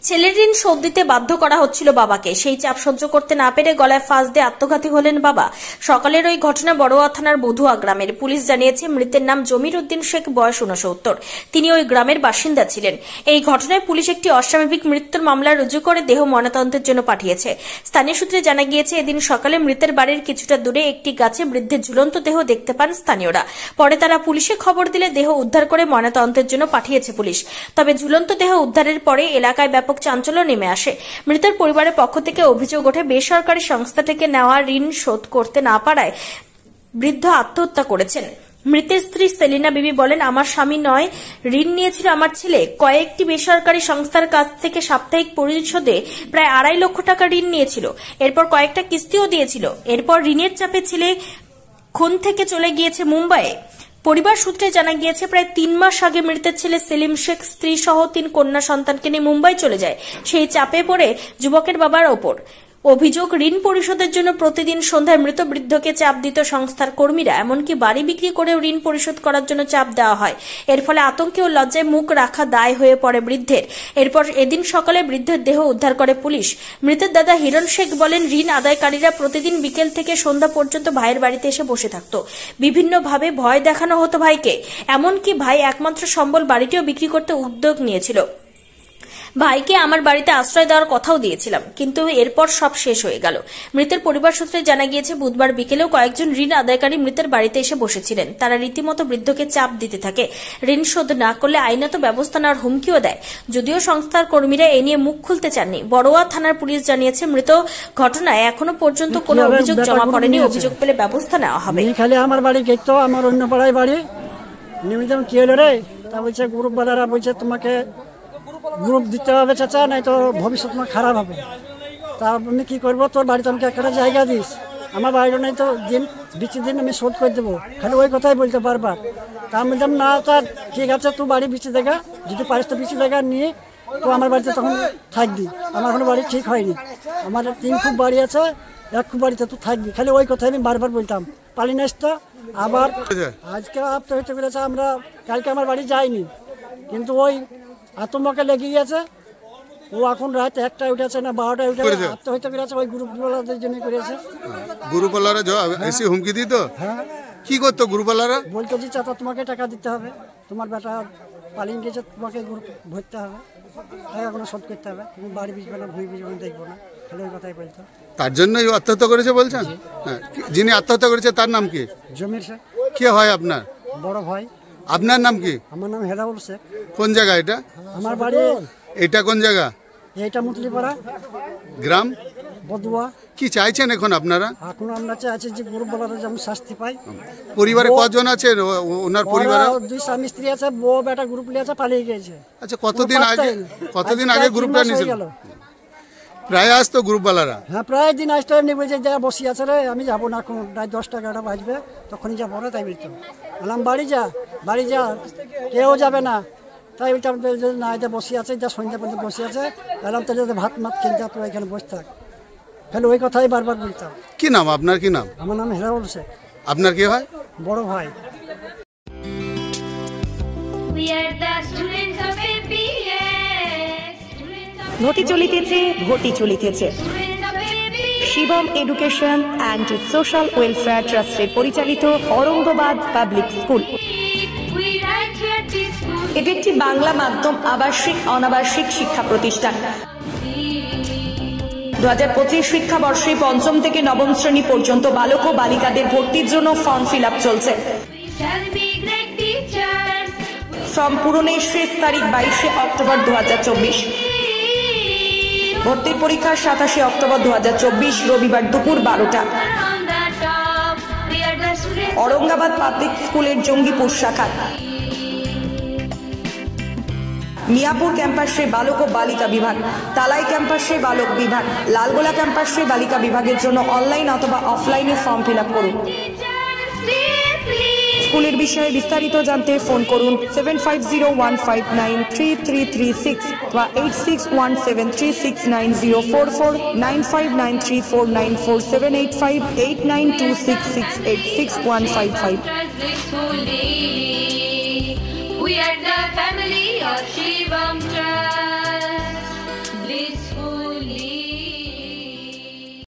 ছেলের ঋণ শোধ দিতে বাধ্য করা হচ্ছিল বাবাকে। সেই চাপ সহ্য করতে না পেরে গলায় ফাঁস দিয়ে আত্মঘাতী হলেন বাবা। সকালের ওই ঘটনা বড়ুয়া থানার বধুয়া গ্রামের। পুলিশ জানিয়েছে মৃতের নাম জমির উদ্দিন শেখ, বয়স 69। তিনি ওই গ্রামের বাসিন্দা ছিলেন। এই ঘটনায় পুলিশ একটি অস্বাভাবিক মৃত্যুর মামলা রুজু করে দেহ ময়নাতদন্তের জন্য পাঠিয়েছে। স্থানীয় সূত্রে জানা গিয়েছে, এদিন সকালে মৃতের বাড়ির কিছুটা দূরে একটি গাছে বৃদ্ধের ঝুলন্ত দেহ দেখতে পান স্থানীয়রা। পরে তারা পুলিশে খবর দিলে দেহ উদ্ধার করে ময়নাতদন্তের জন্য পাঠিয়েছে পুলিশ। তবে ঝুলন্ত দেহ উদ্ধারের পরে এলাকায় ব্যাপক চাঞ্চল্য নেমে আসে। মৃতের পরিবারের পক্ষ থেকে অভিযোগ ওঠে, বেসরকারি সংস্থা থেকে নেওয়া ঋণ শোধ করতে না পারায় বৃদ্ধ আত্মহত্যা করেছেন। মৃতের স্ত্রী সেলিনা বিবি বলেন, আমার স্বামী নয়, ঋণ নিয়েছিল আমার ছেলে। কয়েকটি বেসরকারি সংস্থার কাছ থেকে সাপ্তাহিক পরিশোধে প্রায় 2.5 লক্ষ টাকা ঋণ নিয়েছিল। এরপর কয়েকটা কিস্তিও দিয়েছিল। এরপর ঋণের চাপে ছেলে খুন থেকে চলে গিয়েছে মুম্বাইয়ে। পরিবার সূত্রে জানা গিয়েছে, প্রায় 3 মাস আগে মৃতের ছেলে সেলিম শেখ স্ত্রী সহ 3 কন্যা সন্তানকে নিয়ে মুম্বাই চলে যায়। সেই চাপে পড়ে যুবকের বাবার ওপর। অভিযোগ, ঋণ পরিশোধের জন্য প্রতিদিন সন্ধ্যায় মৃত বৃদ্ধকে চাপ দিত সংস্থার কর্মীরা। এমনকি বাড়ি বিক্রি করেও ঋণ পরিশোধ করার জন্য চাপ দেওয়া হয়। এর ফলে আতঙ্কে ও লজ্জায় মুখ রাখা দায় হয়ে পড়ে বৃদ্ধের। এরপর এদিন সকালে বৃদ্ধের দেহ উদ্ধার করে পুলিশ। মৃতের দাদা হিরণ শেখ বলেন, ঋণ আদায়কারীরা প্রতিদিন বিকেল থেকে সন্ধ্যা পর্যন্ত ভাইয়ের বাড়িতে এসে বসে থাকত। বিভিন্নভাবে ভয় দেখানো হতো ভাইকে। এমনকি ভাই একমাত্র সম্বল বাড়িটিও বিক্রি করতে উদ্যোগ নিয়েছিল। ভাইকে আমার বাড়িতে আশ্রয় দেওয়ার কথাও দিয়েছিলাম, কিন্তু এরপর সব শেষ হয়ে গেল। মৃতের পরিবার সূত্রে জানা গিয়েছে, বুধবার বিকেলেও কয়েকজন ঋণ আদায়কারী মৃতের বাড়িতে এসে বসেছিলেন। তারা রীতিমতো বৃদ্ধকে চাপ দিতে থাকে। ঋণ শোধ না করলে আইনত ব্যবস্থা নেওয়ার হুমকিও দেয়। যদিও সংস্থার কর্মীরা এ নিয়ে মুখ খুলতে চাননি। বড়ুয়া থানার পুলিশ জানিয়েছে, মৃত ঘটনায় এখনো পর্যন্ত কোনো অভিযোগ জমা পড়েনি। অভিযোগ পেলে ব্যবস্থা নেওয়া হবে। খালি আমার বাড়ি গেত, আমার অন্য পাড়ায় বাড়ি নিয়মিত কি হলো রে, তা বলছে গ্রুপওয়ালারা বলছে তোমাকে গ্রুপ দিতে হবে চাচা, নাই তো ভবিষ্যৎ তোমার খারাপ হবে। তা আমি কি করবো, তোর বাড়িতে আমাকে একটা জায়গা দিস, আমার বাড়িও নাই তো বিচি দিন আমি শোধ করে দেবো। খালি ওই কথাই বলতে বারবার। তা আমি বললাম, না তা ঠিক আছে, তুই বাড়ি বিচি দেখা, যদি পারিস তো বিচি দেখা নিয়ে তো আমার বাড়িতে তখন থাকবি। আমার কোনো বাড়ি ঠিক হয়নি, আমার 3 খুব বাড়ি আছে, 1 খুব বাড়িতে তুই থাকবি। খালি ওই কথাই আমি বারবার বলতাম। পালিয়ে আসতো আবার। আজকে আপ তো হইতে পেরেছে, আমরা কালকে আমার বাড়ি যাইনি, কিন্তু ওই আতঙ্কে লেগে গেছে। ও এখন রাত 1টায় উঠেছে না 12টায় উঠেছে, আত্মহত্যা করেছে। ওই গ্রুপওয়ালাদের জন্য করেছে। গ্রুপওয়ালারা এসে হুমকি দিত। হ্যাঁ, কি করতো গ্রুপওয়ালারা? বলতো যে চাচা তোমাকে টাকা দিতে হবে, তোমার বেটা পালিয়ে গেছে, তোমাকে গ্রুপ ভরতে হবে, টাকাগুলো শোধ করতে হবে, তুমি বাড়ি বিচবে না, ভুঁই বিচবে না, দেখবো না। খালি ওই কথাই বলতো। তার জন্যই আত্মহত্যা করেছে বলছেন? হ্যাঁ, যিনি আত্মহত্যা করেছে তার নাম কি? জমির শেখ। কে হয় আপনার? বড় ভাই। আপনার নাম কি? আমার নাম হেদাউল শেখ। কোন জায়গা এটা? আমার বাড়ি এটা কোন জায়গা? এইটা মুতলিপাড়া গ্রাম বদুয়া। কি চাইছেন এখন আপনারা? এখন আমরা চাইছি যে গ্রুপওয়ালারা যেমন শাস্তি পাই। পরিবারে কজন আছে ওনার পরিবারে? 2 স্বামী স্ত্রী আছে, বউ বেটা গ্রুপ নিয়ে আছে, পালিয়ে গেছে। আচ্ছা, কতদিন আগে গ্রুপটা নিয়েছিল? প্রায় আসতো গ্রুপওয়ালারা? হ্যাঁ, প্রায় দিন আসতো। এমনি বলছে যা বসে আছে রে, আমি যাবো না, এখন রাত 10টা 11টা বাজবে, তখনই যাবো না। তাই বলতো, বললাম বাড়ি যা, বাড়ি যা, কেউ যাবে না। তাই বলতাম না, এটা বসে আছে, যা সন্ধ্যা পর্যন্ত বসে আছে। বললাম তাহলে ভাত মাত খেয়ে যা, তোরা এখানে বসে থাক। খালি ওই কথাই বারবার বলতাম। কি নাম আপনার? কি নাম? আমার নাম হেদাউল শেখ। আপনার কি হয়? বড় ভাই। ঘটি চলিতেছে, ঘটি চলিতেছে। Shivam education and social welfare ট্রাস্টের পরিচালিত অরঙ্গবাদ পাবলিক স্কুল। এটি একটি বাংলা মাধ্যম আবাসিক অনাবাসিক শিক্ষা প্রতিষ্ঠান। 2025 শিক্ষাবর্ষে 5ম থেকে 9ম শ্রেণী পর্যন্ত বালক ও বালিকাদের ভর্তির জন্য ফর্ম ফিল আপ চলছে। ফর্ম পূরণের শেষ তারিখ 22শে অক্টোবর 2024। ভর্তির পরীক্ষা 27শে অক্টোবর 2024 রবিবার দুপুর 12টা। औरंगाबाद पाब्लिक स्कूलेर जंगीपुर शाखा, मियापुर कैम्पासे बालक और बालिका विभाग, तालाई कैम्पासे बालक विभाग, लालगोला कैम्पासे बालिका विभागेर जोन्नो अनलाइन अथवा अफलाइने फर्म फिल आप करुन। स्कूलेर विषये विस्तारित जानते फोन करुन 7501593336 বা 8617369044 9593494785 8926686155। We are the family of Shivam.